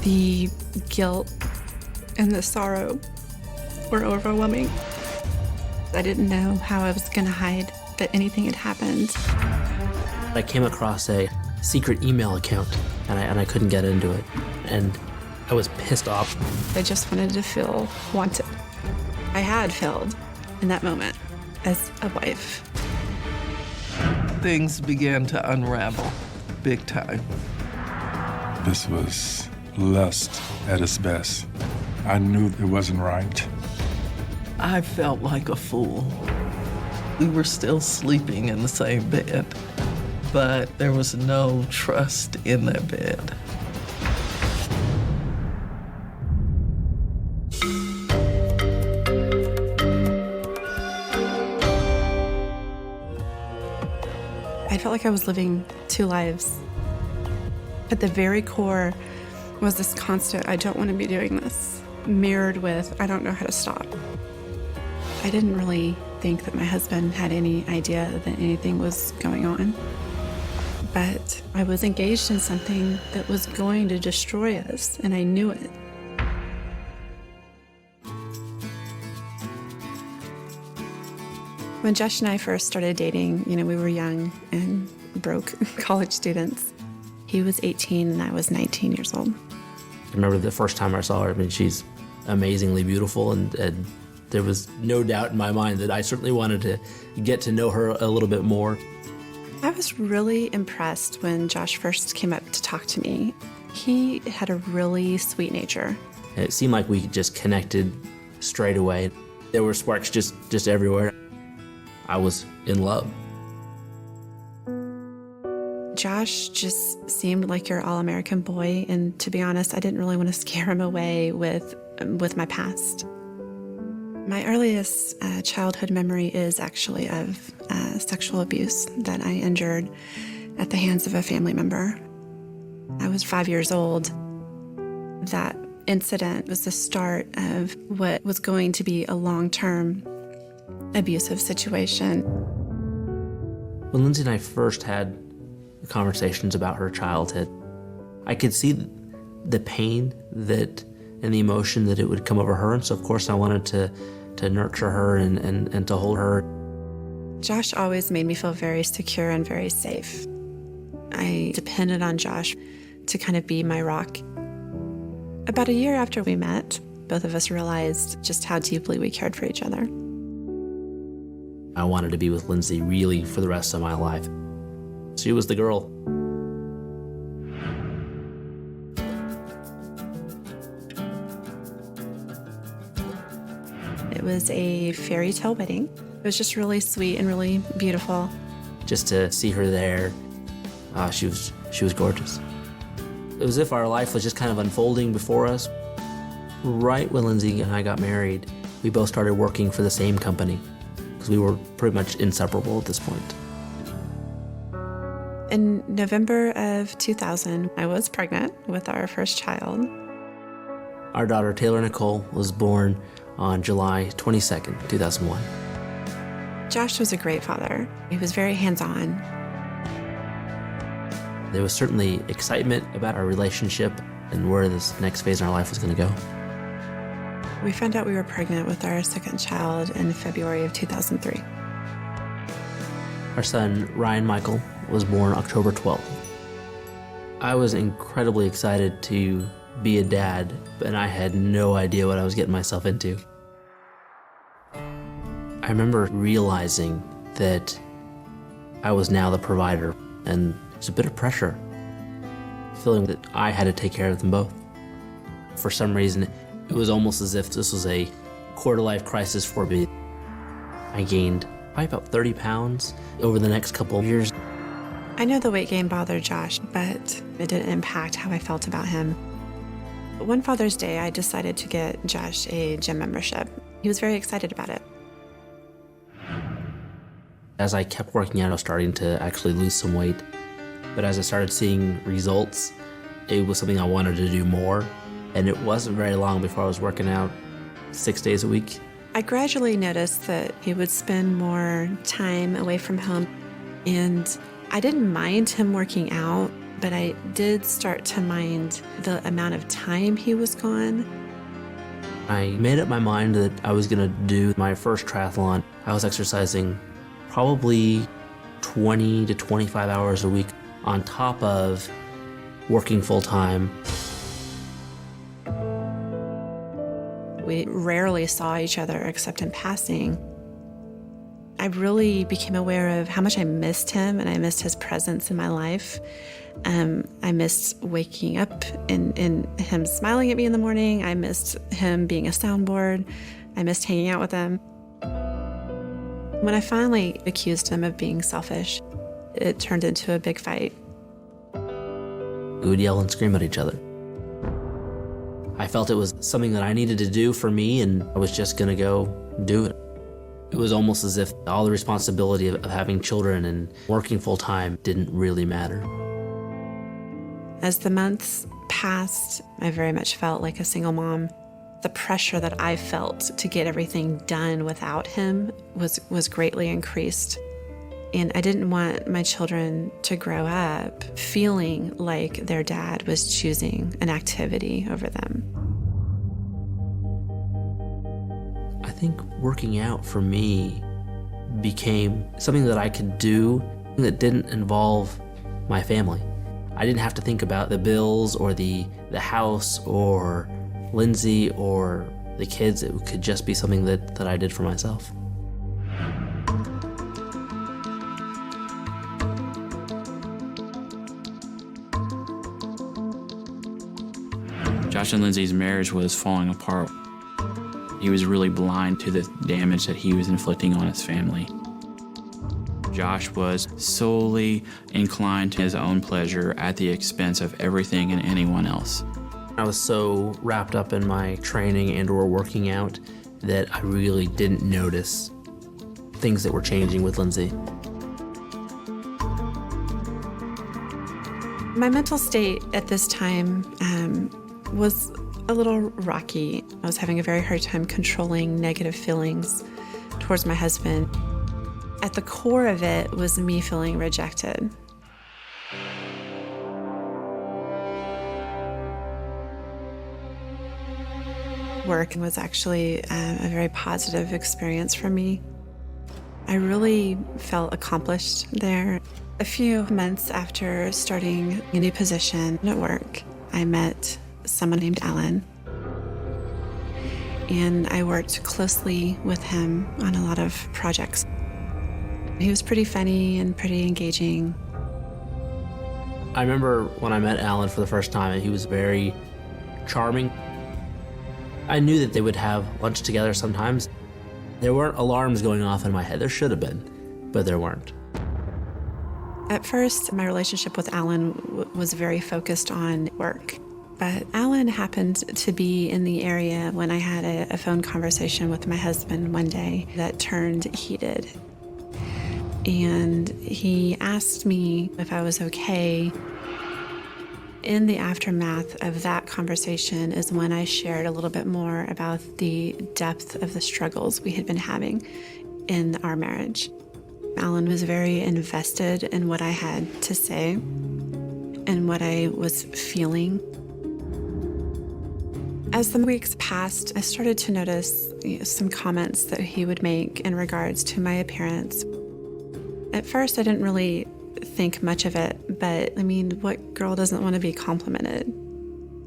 The guilt and the sorrow were overwhelming. I didn't know how I was going to hide that anything had happened. I came across a secret email account, and I couldn't get into it. And I was pissed off. I just wanted to feel wanted. I had failed in that moment as a wife. Things began to unravel big time. This was lust at its best. I knew it wasn't right. I felt like a fool. We were still sleeping in the same bed, but there was no trust in that bed. I felt like I was living two lives. At the very core was this constant, I don't want to be doing this, mirrored with, I don't know how to stop. I didn't really think that my husband had any idea that anything was going on. But I was engaged in something that was going to destroy us, and I knew it. When Josh and I first started dating, we were young and broke college students. He was 18 and I was 19 years old. I remember the first time I saw her. I mean, she's amazingly beautiful, and there was no doubt in my mind that I certainly wanted to get to know her a little bit more. I was really impressed when Josh first came up to talk to me. He had a really sweet nature. It seemed like we just connected straight away. There were sparks just everywhere. I was in love. Josh just seemed like your all-American boy, and to be honest, I didn't really want to scare him away with my past. My earliest childhood memory is actually of sexual abuse that I endured at the hands of a family member. I was 5 years old. That incident was the start of what was going to be a long-term abusive situation. When Lindsay and I first had conversations about her childhood, I could see the pain and the emotion that it would come over her, and so of course I wanted to nurture her and to hold her. Josh always made me feel very secure and very safe. I depended on Josh to kind of be my rock. About a year after we met, both of us realized just how deeply we cared for each other. I wanted to be with Lindsay really for the rest of my life. She was the girl. It was a fairy tale wedding. It was just really sweet and really beautiful. Just to see her there, she was gorgeous. It was as if our life was just kind of unfolding before us. Right when Lindsay and I got married, we both started working for the same company, because we were pretty much inseparable at this point. In November of 2000, I was pregnant with our first child. Our daughter, Taylor Nicole, was born on July 22nd, 2001. Josh was a great father. He was very hands-on. There was certainly excitement about our relationship and where this next phase in our life was going to go. We found out we were pregnant with our second child in February of 2003. Our son, Ryan Michael, was born October 12th. I was incredibly excited to be a dad, and I had no idea what I was getting myself into. I remember realizing that I was now the provider, and there's a bit of pressure, feeling that I had to take care of them both. For some reason, it was almost as if this was a quarter-life crisis for me. I gained probably about 30 pounds over the next couple of years. I know the weight gain bothered Josh, but it didn't impact how I felt about him. One Father's Day, I decided to get Josh a gym membership. He was very excited about it. As I kept working out, I was starting to actually lose some weight. But as I started seeing results, it was something I wanted to do more. And it wasn't very long before I was working out 6 days a week. I gradually noticed that he would spend more time away from home, and I didn't mind him working out, but I did start to mind the amount of time he was gone. I made up my mind that I was going to do my first triathlon. I was exercising probably 20 to 25 hours a week on top of working full-time. We rarely saw each other except in passing. I really became aware of how much I missed him, and I missed his presence in my life. I missed waking up and him smiling at me in the morning. I missed him being a soundboard. I missed hanging out with him. When I finally accused him of being selfish, it turned into a big fight. We would yell and scream at each other. I felt it was something that I needed to do for me, and I was just going to go do it. It was almost as if all the responsibility of having children and working full-time didn't really matter. As the months passed, I very much felt like a single mom. The pressure that I felt to get everything done without him was greatly increased. And I didn't want my children to grow up feeling like their dad was choosing an activity over them. I think working out for me became something that I could do that didn't involve my family. I didn't have to think about the bills or the house or Lindsay or the kids. It could just be something that I did for myself. Josh and Lindsay's marriage was falling apart. He was really blind to the damage that he was inflicting on his family. Josh was solely inclined to his own pleasure at the expense of everything and anyone else. I was so wrapped up in my training and or working out that I really didn't notice things that were changing with Lindsay. My mental state at this time was a little rocky. I was having a very hard time controlling negative feelings towards my husband. At the core of it was me feeling rejected. Work was actually a very positive experience for me. I really felt accomplished there. A few months after starting a new position at work, I met someone named Alan. And I worked closely with him on a lot of projects. He was pretty funny and pretty engaging. I remember when I met Alan for the first time, and he was very charming. I knew that they would have lunch together sometimes. There weren't alarms going off in my head. There should have been, but there weren't. At first, my relationship with Alan was very focused on work. But Alan happened to be in the area when I had a phone conversation with my husband one day that turned heated. And he asked me if I was okay. In the aftermath of that conversation is when I shared a little bit more about the depth of the struggles we had been having in our marriage. Alan was very invested in what I had to say and what I was feeling. As the weeks passed, I started to notice some comments that he would make in regards to my appearance. At first, I didn't really think much of it, but I mean, what girl doesn't want to be complimented?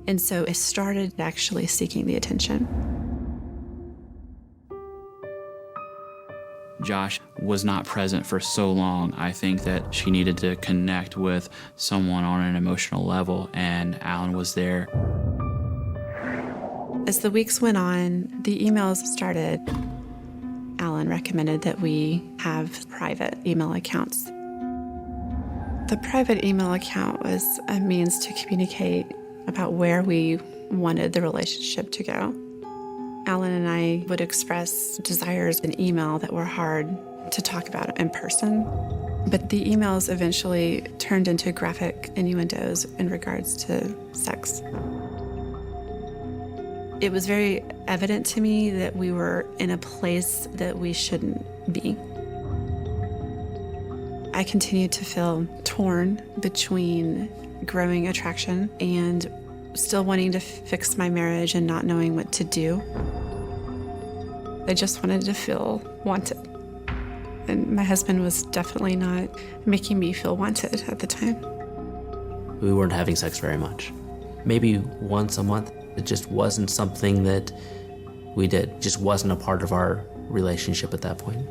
And so I started actually seeking the attention. Josh was not present for so long. I think that she needed to connect with someone on an emotional level, and Alan was there. As the weeks went on, the emails started. Alan recommended that we have private email accounts. The private email account was a means to communicate about where we wanted the relationship to go. Alan and I would express desires in email that were hard to talk about in person, but the emails eventually turned into graphic innuendos in regards to sex. It was very evident to me that we were in a place that we shouldn't be. I continued to feel torn between growing attraction and still wanting to fix my marriage and not knowing what to do. I just wanted to feel wanted. And my husband was definitely not making me feel wanted at the time. We weren't having sex very much. Maybe once a month. It just wasn't something that we did. It just wasn't a part of our relationship at that point.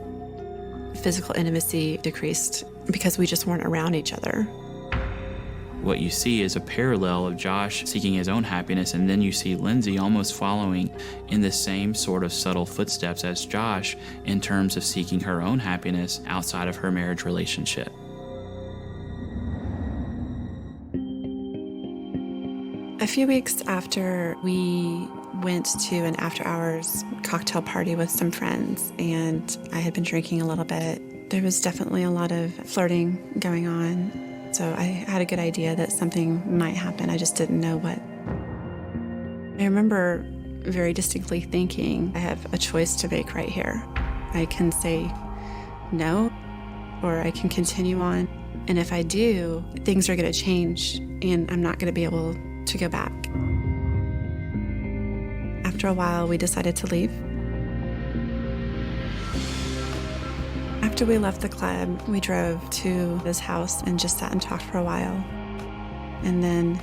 Physical intimacy decreased because we just weren't around each other. What you see is a parallel of Josh seeking his own happiness, and then you see Lindsay almost following in the same sort of subtle footsteps as Josh in terms of seeking her own happiness outside of her marriage relationship. A few weeks after we went to an after-hours cocktail party with some friends, and I had been drinking a little bit, there was definitely a lot of flirting going on. So I had a good idea that something might happen. I just didn't know what. I remember very distinctly thinking, I have a choice to make right here. I can say no, or I can continue on. And if I do, things are going to change, and I'm not going to be able to go back. After a while, we decided to leave. After we left the club, we drove to his house and just sat and talked for a while. And then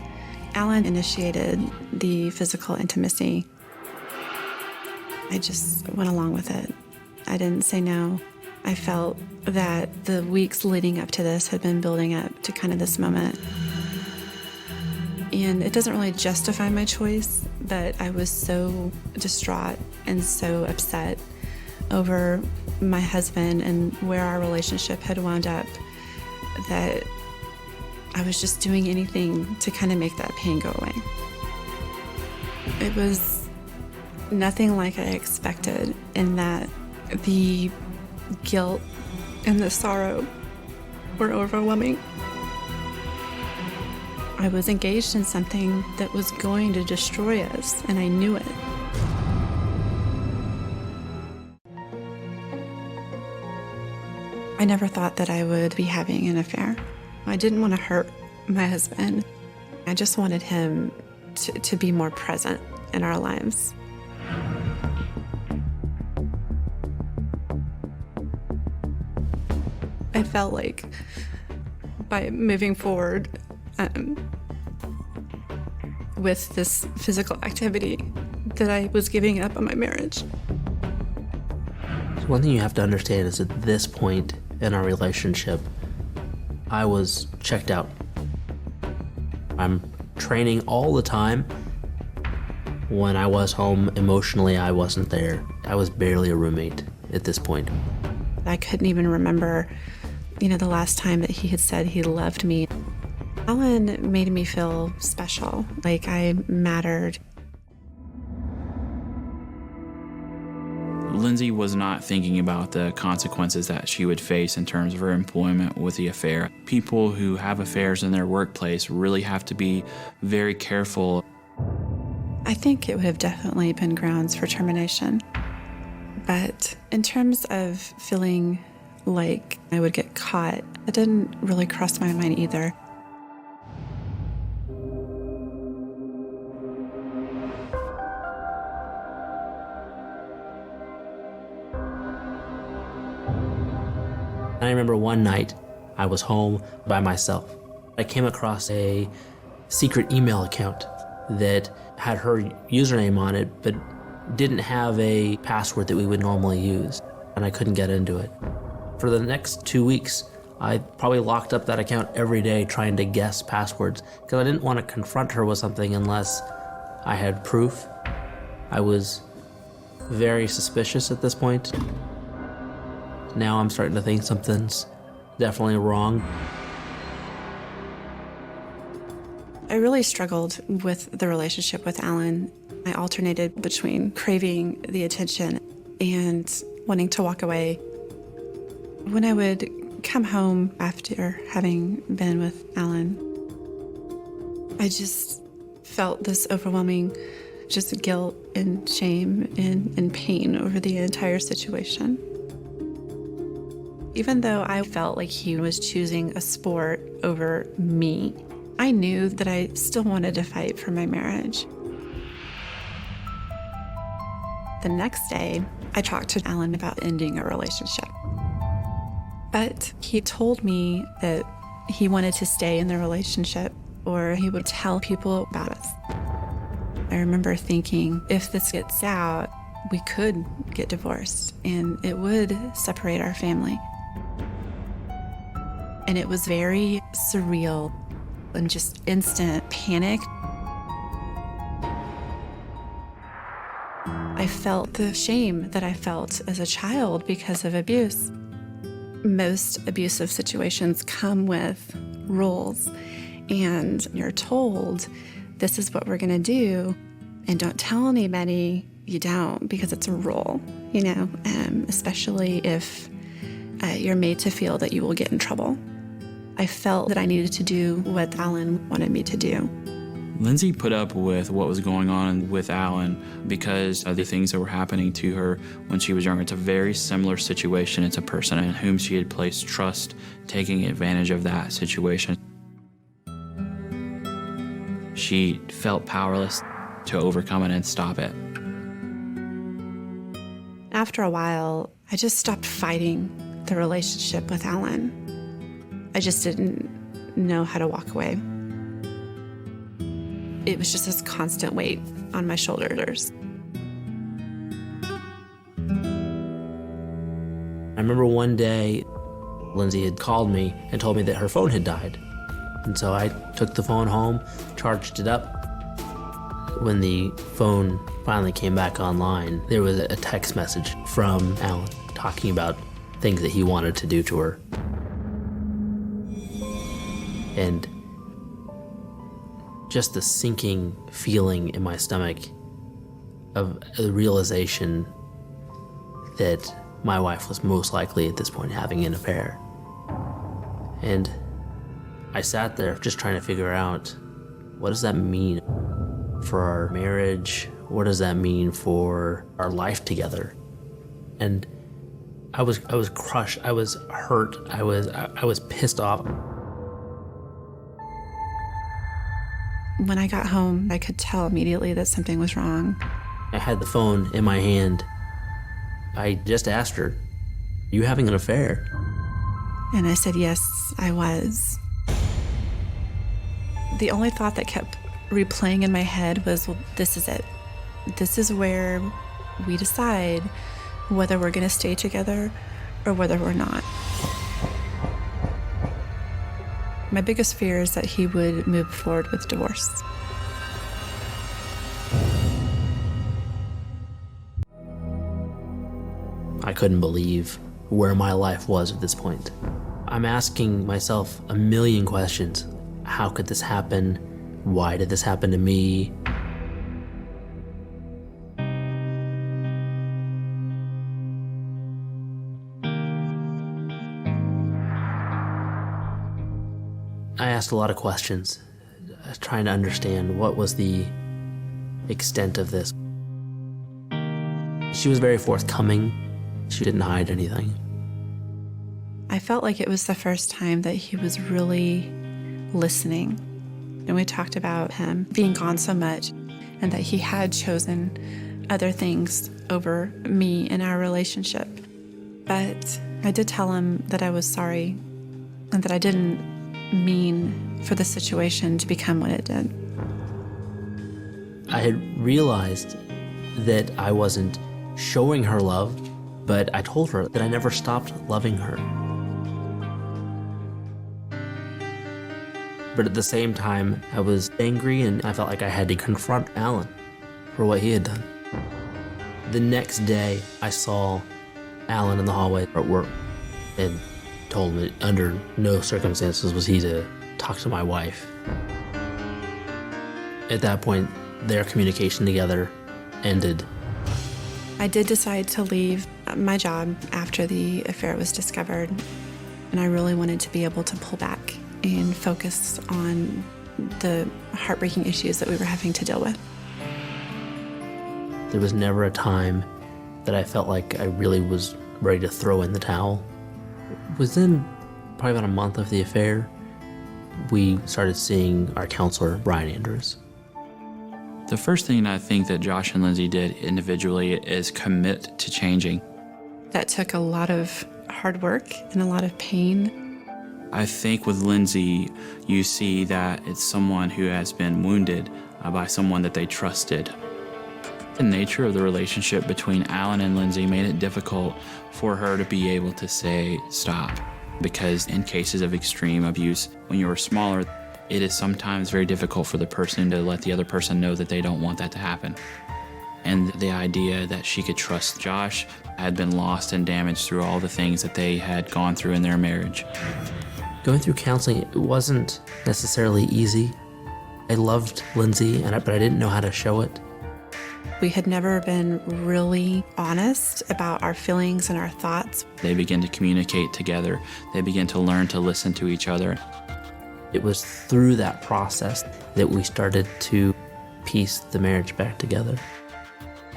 Alan initiated the physical intimacy. I just went along with it. I didn't say no. I felt that the weeks leading up to this had been building up to kind of this moment. And it doesn't really justify my choice, but I was so distraught and so upset over my husband and where our relationship had wound up that I was just doing anything to kind of make that pain go away. It was nothing like I expected, in that the guilt and the sorrow were overwhelming. I was engaged in something that was going to destroy us, and I knew it. I never thought that I would be having an affair. I didn't want to hurt my husband. I just wanted him to be more present in our lives. I felt like by moving forward with this physical activity that I was giving up on my marriage. One thing you have to understand is at this point in our relationship, I was checked out. I'm training all the time. When I was home emotionally, I wasn't there. I was barely a roommate at this point. I couldn't even remember, the last time that he had said he loved me. Alan made me feel special, like I mattered. Lindsay was not thinking about the consequences that she would face in terms of her employment with the affair. People who have affairs in their workplace really have to be very careful. I think it would have definitely been grounds for termination. But in terms of feeling like I would get caught, it didn't really cross my mind either. I remember one night I was home by myself. I came across a secret email account that had her username on it, but didn't have a password that we would normally use, and I couldn't get into it. For the next 2 weeks, I probably locked up that account every day trying to guess passwords because I didn't want to confront her with something unless I had proof. I was very suspicious at this point. Now I'm starting to think something's definitely wrong. I really struggled with the relationship with Alan. I alternated between craving the attention and wanting to walk away. When I would come home after having been with Alan, I just felt this overwhelming just guilt and shame and pain over the entire situation. Even though I felt like he was choosing a sport over me, I knew that I still wanted to fight for my marriage. The next day, I talked to Alan about ending a relationship. But he told me that he wanted to stay in the relationship or he would tell people about us. I remember thinking, if this gets out, we could get divorced and it would separate our family. And it was very surreal and just instant panic. I felt the shame that I felt as a child because of abuse. Most abusive situations come with rules, and you're told, this is what we're gonna do, and don't tell anybody. You don't, because it's a rule, especially if you're made to feel that you will get in trouble. I felt that I needed to do what Alan wanted me to do. Lindsay put up with what was going on with Alan because of the things that were happening to her when she was younger. It's a very similar situation. It's a person in whom she had placed trust, taking advantage of that situation. She felt powerless to overcome it and stop it. After a while, I just stopped fighting the relationship with Alan. I just didn't know how to walk away. It was just this constant weight on my shoulders. I remember one day, Lindsay had called me and told me that her phone had died. And so I took the phone home, charged it up. When the phone finally came back online, there was a text message from Alan talking about things that he wanted to do to her. And just the sinking feeling in my stomach of the realization that my wife was most likely at this point having an affair. And I sat there just trying to figure out, what does that mean for our marriage? What does that mean for our life together? And I was crushed, I was hurt, I was pissed off. When I got home, I could tell immediately that something was wrong. I had the phone in my hand. I just asked her, "Are you having an affair?" And I said, yes, I was. The only thought that kept replaying in my head was, well, this is it. This is where we decide whether we're gonna stay together or whether we're not. My biggest fear is that he would move forward with divorce. I couldn't believe where my life was at this point. I'm asking myself a million questions. How could this happen? Why did this happen to me? I asked a lot of questions, trying to understand what was the extent of this. She was very forthcoming. She didn't hide anything. I felt like it was the first time that he was really listening. And we talked about him being gone so much and that he had chosen other things over me in our relationship. But I did tell him that I was sorry and that I didn't mean for the situation to become what it did. I had realized that I wasn't showing her love, but I told her that I never stopped loving her. But at the same time, I was angry and I felt like I had to confront Alan for what he had done. The next day, I saw Alan in the hallway at work and told me under no circumstances was he to talk to my wife. At that point, their communication together ended. I did decide to leave my job after the affair was discovered, and I really wanted to be able to pull back and focus on the heartbreaking issues that we were having to deal with. There was never a time that I felt like I really was ready to throw in the towel. Within probably about a month of the affair, we started seeing our counselor, Brian Andrews. The first thing I think that Josh and Lindsay did individually is commit to changing. That took a lot of hard work and a lot of pain. I think with Lindsay, you see that it's someone who has been wounded by someone that they trusted. The nature of the relationship between Alan and Lindsay made it difficult for her to be able to say stop, because in cases of extreme abuse, when you were smaller, it is sometimes very difficult for the person to let the other person know that they don't want that to happen. And the idea that she could trust Josh had been lost and damaged through all the things that they had gone through in their marriage. Going through counseling, it wasn't necessarily easy. I loved Lindsay, but I didn't know how to show it. We had never been really honest about our feelings and our thoughts. They began to communicate together. They began to learn to listen to each other. It was through that process that we started to piece the marriage back together.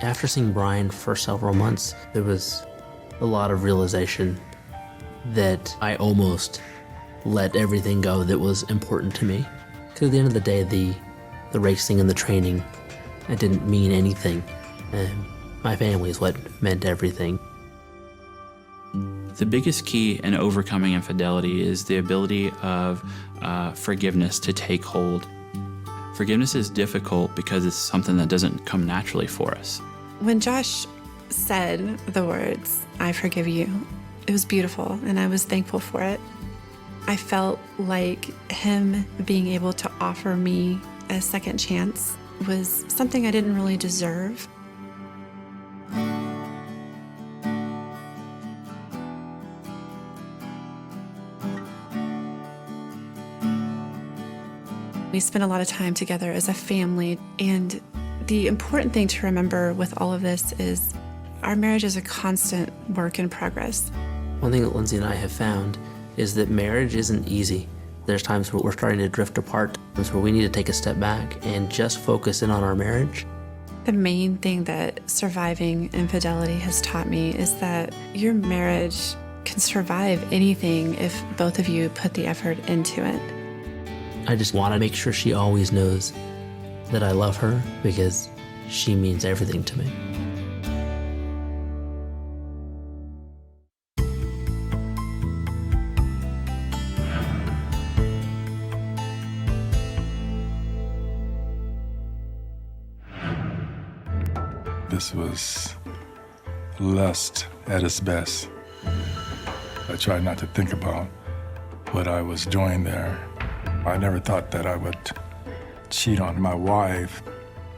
After seeing Brian for several months, there was a lot of realization that I almost let everything go that was important to me. Because at the end of the day, the racing and the training, it didn't mean anything. And my family is what meant everything. The biggest key in overcoming infidelity is the ability of forgiveness to take hold. Forgiveness is difficult because it's something that doesn't come naturally for us. When Josh said the words, "I forgive you," it was beautiful, and I was thankful for it. I felt like him being able to offer me a second chance was something I didn't really deserve. We spent a lot of time together as a family, and the important thing to remember with all of this is our marriage is a constant work in progress. One thing that Lindsay and I have found is that marriage isn't easy. There's times where we're starting to drift apart, times where we need to take a step back and just focus in on our marriage. The main thing that surviving infidelity has taught me is that your marriage can survive anything if both of you put the effort into it. I just want to make sure she always knows that I love her because she means everything to me. This was lust at its best. I tried not to think about what I was doing there. I never thought that I would cheat on my wife.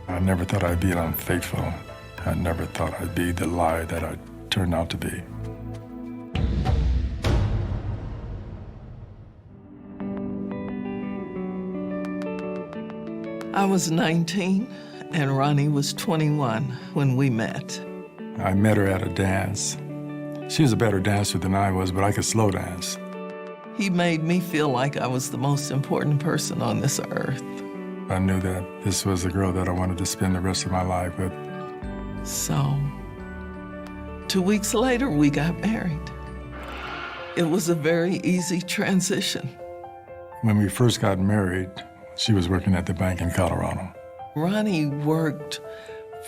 I never thought I'd be unfaithful. I never thought I'd be the lie that I turned out to be. I was 19 and Ronnie was 21 when we met. I met her at a dance. She was a better dancer than I was, but I could slow dance. He made me feel like I was the most important person on this earth. I knew that this was the girl that I wanted to spend the rest of my life with. So, 2 weeks later, we got married. It was a very easy transition. When we first got married, she was working at the bank in Colorado. Ronnie worked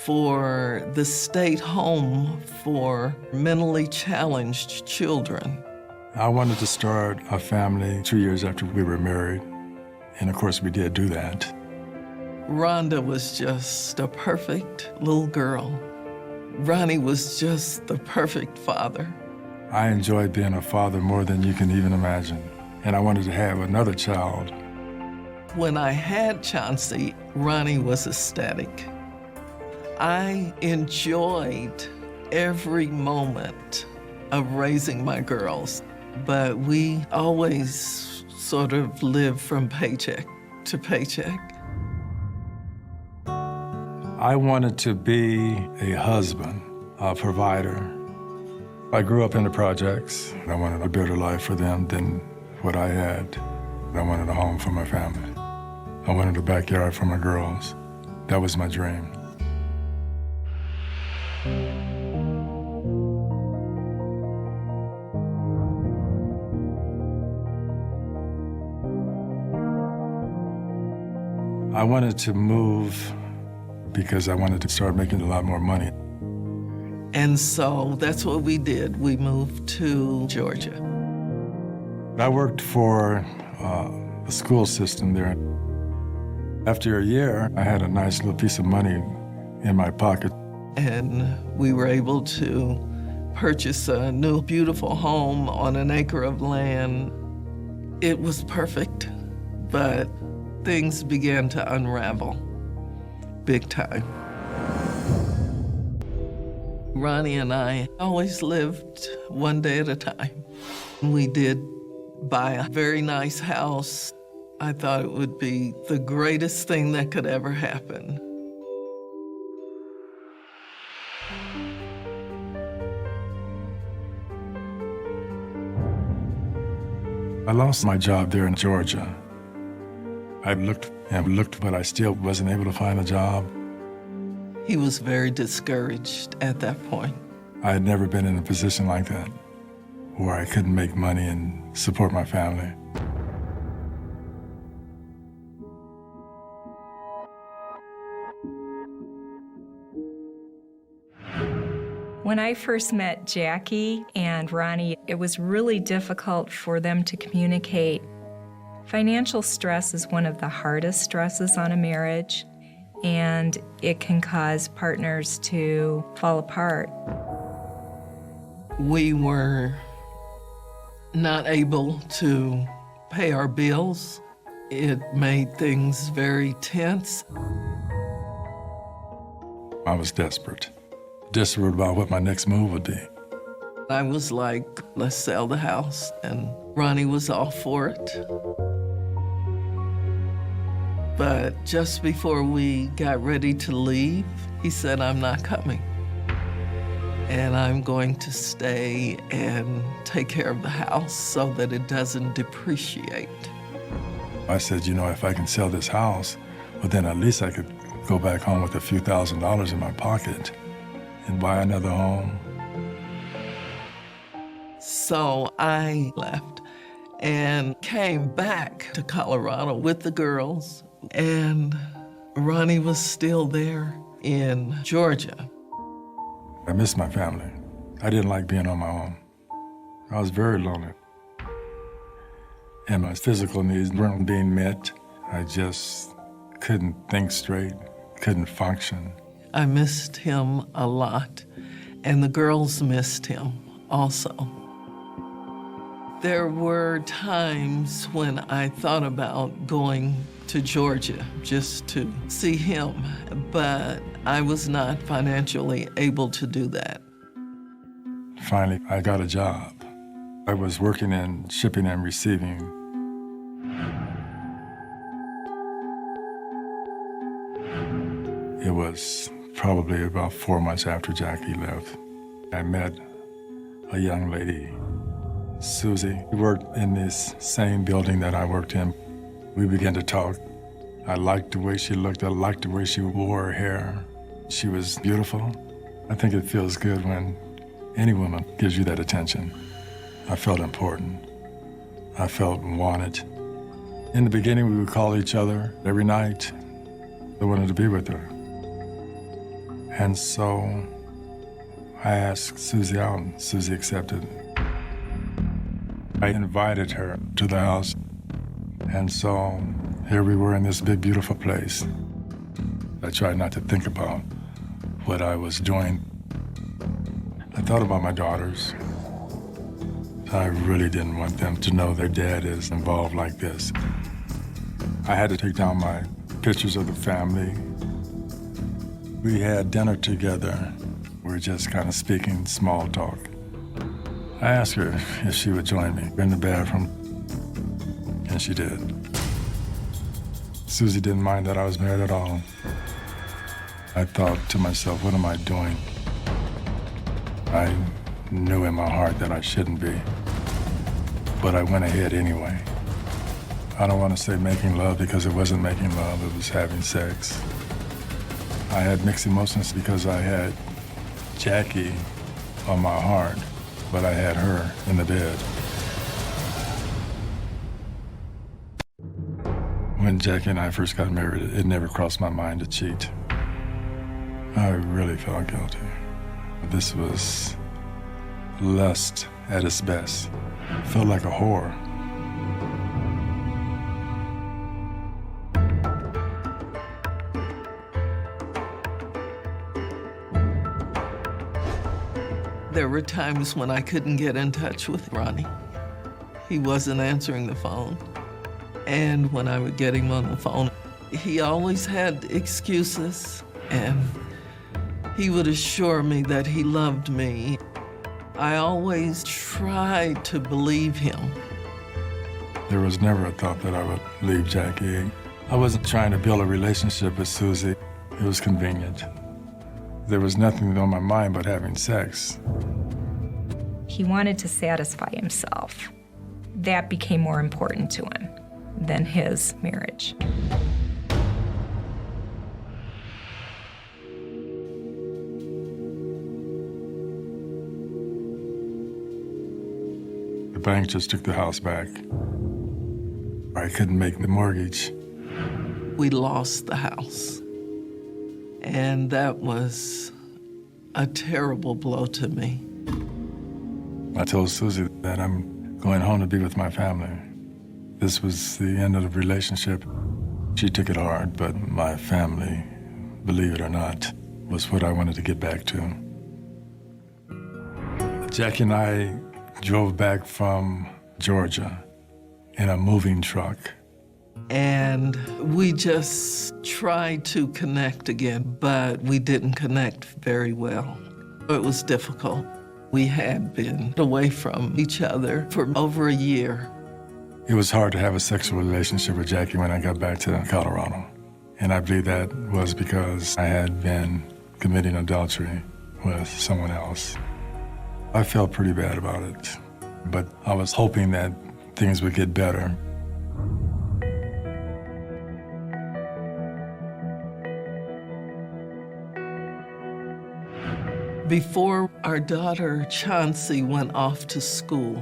for the state home for mentally challenged children. I wanted to start a family 2 years after we were married, and of course we did do that. Rhonda was just a perfect little girl. Ronnie was just the perfect father. I enjoyed being a father more than you can even imagine, and I wanted to have another child. When I had Chauncey, Ronnie was ecstatic. I enjoyed every moment of raising my girls, but we always sort of lived from paycheck to paycheck. I wanted to be a husband, a provider. I grew up in the projects. I wanted a better life for them than what I had. I wanted a home for my family. I wanted a backyard for my girls. That was my dream. I wanted to move because I wanted to start making a lot more money. And so that's what we did. We moved to Georgia. I worked for the school system there. After a year, I had a nice little piece of money in my pocket. And we were able to purchase a new, beautiful home on an acre of land. It was perfect, but things began to unravel big time. Ronnie and I always lived one day at a time. We did buy a very nice house. I thought it would be the greatest thing that could ever happen. I lost my job there in Georgia. I looked and looked, but I still wasn't able to find a job. He was very discouraged at that point. I had never been in a position like that, where I couldn't make money and support my family. When I first met Jackie and Ronnie, it was really difficult for them to communicate. Financial stress is one of the hardest stresses on a marriage, and it can cause partners to fall apart. We were not able to pay our bills. It made things very tense. I was desperate about what my next move would be. I was like, let's sell the house, and Ronnie was all for it. But just before we got ready to leave, he said, I'm not coming. And I'm going to stay and take care of the house so that it doesn't depreciate. I said, you know, if I can sell this house, well, then at least I could go back home with a few $1,000s in my pocket and buy another home. So I left and came back to Colorado with the girls, and Ronnie was still there in Georgia. I missed my family. I didn't like being on my own. I was very lonely. And my physical needs weren't being met. I just couldn't think straight, couldn't function. I missed him a lot, and the girls missed him also. There were times when I thought about going to Georgia just to see him, but I was not financially able to do that. Finally, I got a job. I was working in shipping and receiving. It was probably about 4 months after Jackie left. I met a young lady, Susie. We worked in this same building that I worked in. We began to talk. I liked the way she looked. I liked the way she wore her hair. She was beautiful. I think it feels good when any woman gives you that attention. I felt important. I felt wanted. In the beginning, we would call each other every night. I wanted to be with her. And so I asked Susie out, and Susie accepted. I invited her to the house. And so here we were in this big, beautiful place. I tried not to think about what I was doing. I thought about my daughters. I really didn't want them to know their dad is involved like this. I had to take down my pictures of the family. We had dinner together. We were just kind of speaking small talk. I asked her if she would join me in the bathroom, and she did. Susie didn't mind that I was married at all. I thought to myself, what am I doing? I knew in my heart that I shouldn't be, but I went ahead anyway. I don't want to say making love because it wasn't making love, it was having sex. I had mixed emotions because I had Jackie on my heart, but I had her in the bed. When Jackie and I first got married, it never crossed my mind to cheat. I really felt guilty. This was lust at its best. Felt like a whore. There were times when I couldn't get in touch with Ronnie. He wasn't answering the phone. And when I would get him on the phone, he always had excuses, and he would assure me that he loved me. I always tried to believe him. There was never a thought that I would leave Jackie. I wasn't trying to build a relationship with Susie. It was convenient. There was nothing on my mind but having sex. He wanted to satisfy himself. That became more important to him than his marriage. The bank just took the house back. I couldn't make the mortgage. We lost the house. And that was a terrible blow to me. I told Susie that I'm going home to be with my family. This was the end of the relationship. She took it hard, but my family, believe it or not, was what I wanted to get back to. Jackie and I drove back from Georgia in a moving truck. And we just tried to connect again, but we didn't connect very well. It was difficult. We had been away from each other for over a year. It was hard to have a sexual relationship with Jackie when I got back to Colorado. And I believe that was because I had been committing adultery with someone else. I felt pretty bad about it, but I was hoping that things would get better. Before our daughter Chauncey went off to school,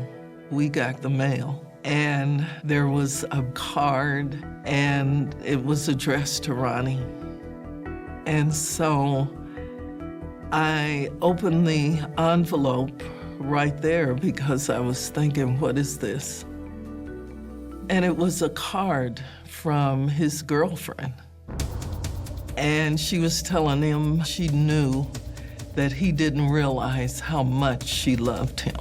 we got the mail. And there was a card, and it was addressed to Ronnie. And so I opened the envelope right there because I was thinking, what is this? And it was a card from his girlfriend. And she was telling him she knew that he didn't realize how much she loved him.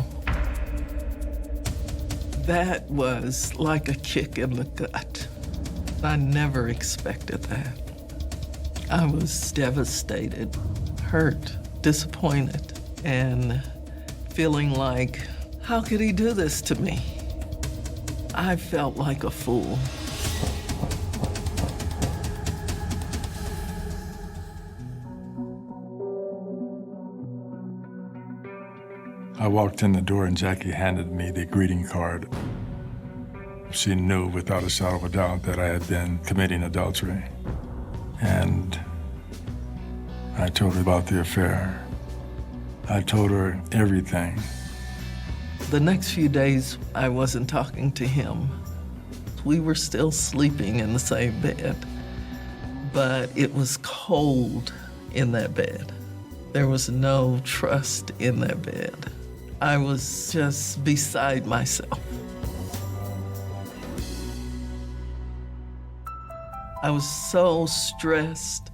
That was like a kick in the gut. I never expected that. I was devastated, hurt, disappointed, and feeling like, how could he do this to me? I felt like a fool. I walked in the door and Jackie handed me the greeting card. She knew without a shadow of a doubt that I had been committing adultery. And I told her about the affair. I told her everything. The next few days, I wasn't talking to him. We were still sleeping in the same bed, but it was cold in that bed. There was no trust in that bed. I was just beside myself. I was so stressed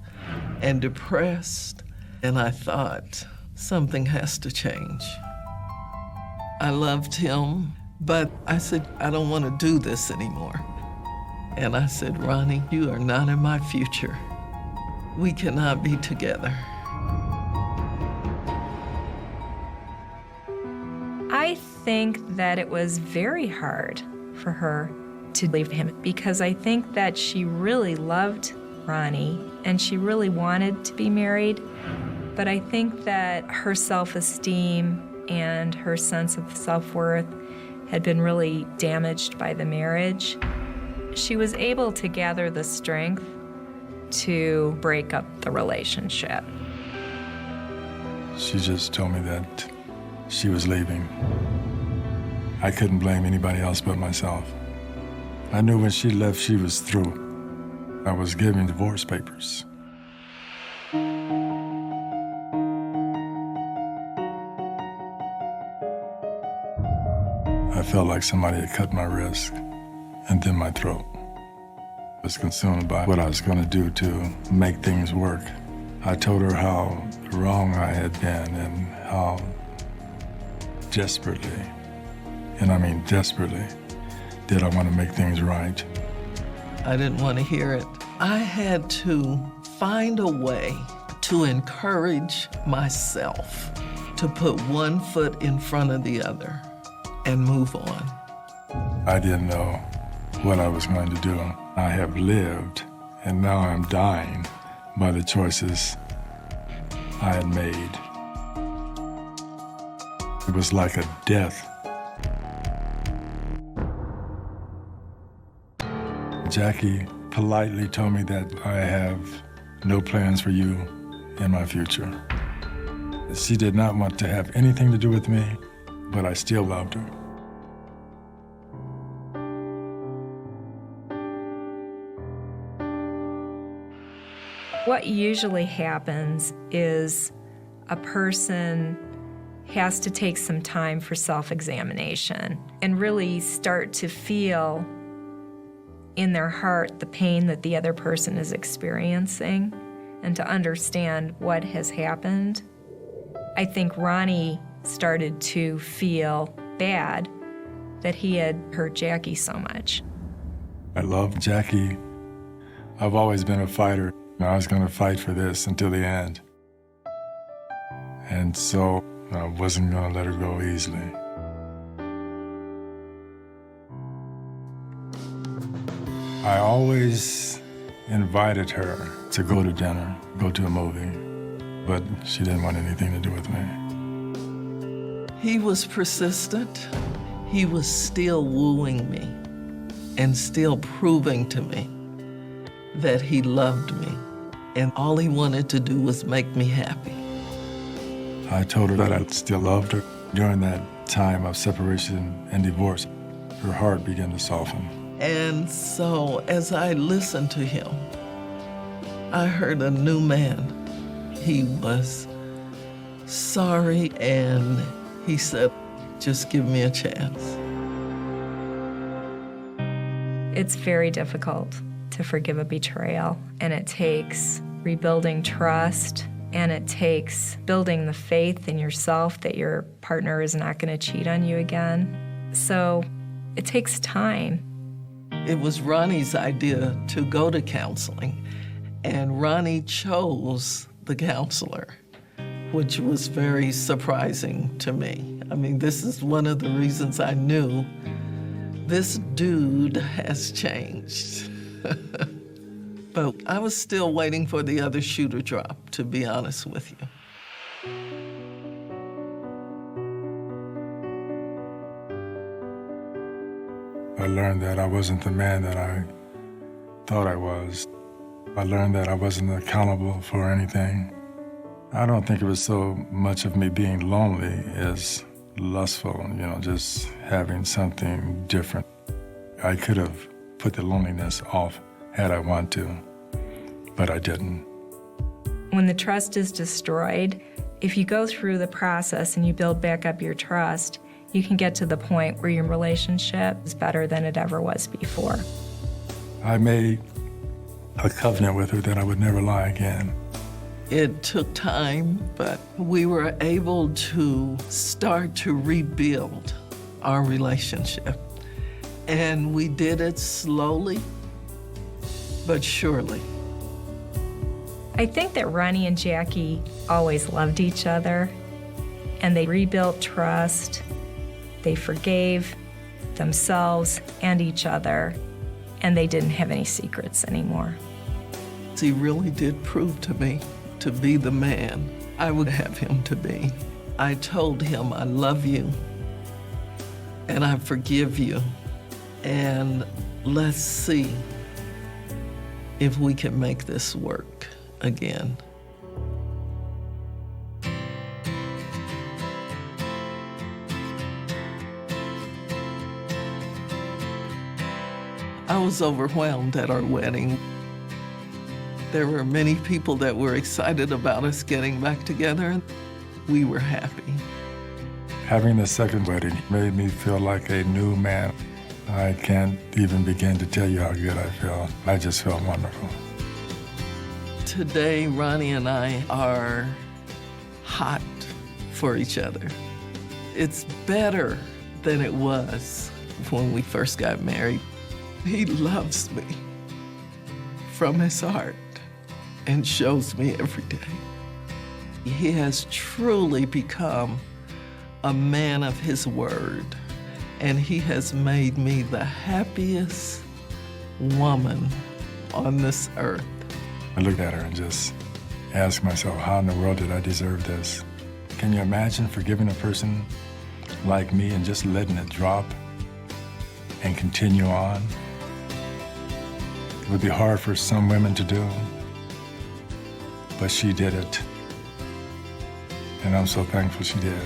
and depressed, and I thought, something has to change. I loved him, but I said, I don't want to do this anymore. And I said, Ronnie, you are not in my future. We cannot be together. I think that it was very hard for her to leave him because I think that she really loved Ronnie and she really wanted to be married. But I think that her self-esteem and her sense of self-worth had been really damaged by the marriage. She was able to gather the strength to break up the relationship. She just told me that she was leaving. I couldn't blame anybody else but myself. I knew when she left, she was through. I was given divorce papers. I felt like somebody had cut my wrist and then my throat. I was consumed by what I was going to do to make things work. I told her how wrong I had been and how desperately, and I mean desperately, did I want to make things right. I didn't want to hear it. I had to find a way to encourage myself to put one foot in front of the other and move on. I didn't know what I was going to do. I have lived, and now I'm dying by the choices I had made. It was like a death. Jackie politely told me that I have no plans for you in my future. She did not want to have anything to do with me, but I still loved her. What usually happens is a person has to take some time for self-examination and really start to feel in their heart the pain that the other person is experiencing and to understand what has happened. I think Ronnie started to feel bad that he had hurt Jackie so much. I love Jackie. I've always been a fighter. I was going to fight for this until the end. And so I wasn't going to let her go easily. I always invited her to go to dinner, go to a movie, but she didn't want anything to do with me. He was persistent. He was still wooing me and still proving to me that he loved me, and all he wanted to do was make me happy. I told her that I still loved her. During that time of separation and divorce, her heart began to soften. And so as I listened to him, I heard a new man. He was sorry, and he said, just give me a chance. It's very difficult to forgive a betrayal, and it takes rebuilding trust, and it takes building the faith in yourself that your partner is not going to cheat on you again. So it takes time. It was Ronnie's idea to go to counseling, and Ronnie chose the counselor, which was very surprising to me. I mean, this is one of the reasons I knew this dude has changed. But I was still waiting for the other shoe to drop, to be honest with you. I learned that I wasn't the man that I thought I was. I learned that I wasn't accountable for anything. I don't think it was so much of me being lonely as lustful, just having something different. I could have put the loneliness off had I wanted to, but I didn't. When the trust is destroyed, if you go through the process and you build back up your trust, you can get to the point where your relationship is better than it ever was before. I made a covenant with her that I would never lie again. It took time, but we were able to start to rebuild our relationship. And we did it slowly, but surely. I think that Ronnie and Jackie always loved each other, and they rebuilt trust. They forgave themselves and each other, and they didn't have any secrets anymore. He really did prove to me to be the man I would have him to be. I told him I love you and I forgive you, and let's see if we can make this work again. I was overwhelmed at our wedding. There were many people that were excited about us getting back together. We were happy. Having the second wedding made me feel like a new man. I can't even begin to tell you how good I feel. I just felt wonderful. Today, Ronnie and I are hot for each other. It's better than it was when we first got married. He loves me from his heart and shows me every day. He has truly become a man of his word, and he has made me the happiest woman on this earth. I looked at her and just asked myself, how in the world did I deserve this? Can you imagine forgiving a person like me and just letting it drop and continue on? It would be hard for some women to do, but she did it. And I'm so thankful she did.